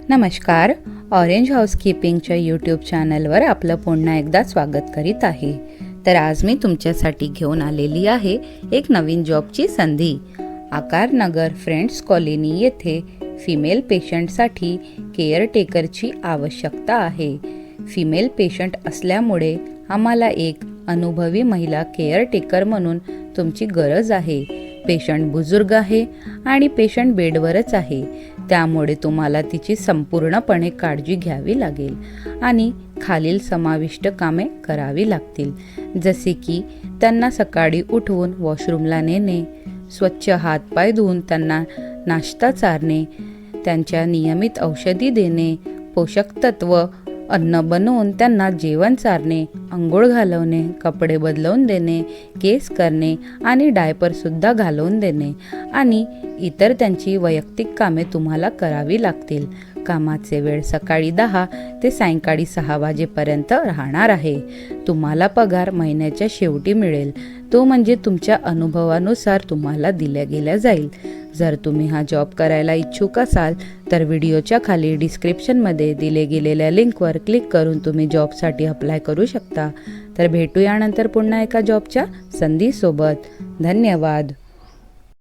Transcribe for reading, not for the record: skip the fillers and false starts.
नमस्कार. Orange हाऊसकीपिंगच्या YouTube चॅनलवर आपलं पुन्हा एकदा स्वागत करीत आहे. तर आज मी तुमच्यासाठी घेऊन आलेली आहे एक नवीन जॉबची संधी. आकारनगर फ्रेंड्स कॉलनी येथे फिमेल पेशंटसाठी केअरटेकरची आवश्यकता आहे. फिमेल पेशंट असल्यामुळे आम्हाला एक अनुभवी महिला केअरटेकर म्हणून तुमची गरज आहे. पेशंट बुजुर्ग आहे आणि पेशंट बेडवरच आहे, त्यामुळे तुम्हाला तिची संपूर्णपणे काळजी घ्यावी लागेल आणि खालील समाविष्ट कामे करावी लागतील, जसे की त्यांना सकाळी उठवून वॉशरूमला नेणे, स्वच्छ हातपाय धुवून त्यांना नाश्ता चारणे, त्यांच्या नियमित औषधी देणे, पोषक तत्व अन्न बनवून त्यांना जेवण चारणे, अंघोळ घालवणे, कपडे बदलवून देणे, केस करणे आणि डायपरसुद्धा घालवून देणे आणि इतर त्यांची वैयक्तिक कामे तुम्हाला करावी लागतील. कामाचे वेळ सकाळी 10 ते सायंकाळी 6 वाजेपर्यंत राहणार आहे. तुम्हाला पगार महिन्याच्या शेवटी मिळेल, तो म्हणजे तुमच्या अनुभवानुसार तुम्हाला दिल्या गेला जाईल. जर तुम्ही हा जॉब करायला इच्छुक असाल तर व्हिडिओच्या खाली डिस्क्रिप्शनमध्ये दिले गेलेल्या लिंकवर क्लिक करून तुम्ही जॉबसाठी अप्लाय करू शकता. तर भेटूया नंतर पुन्हा एका जॉबच्या संधीसोबत. धन्यवाद.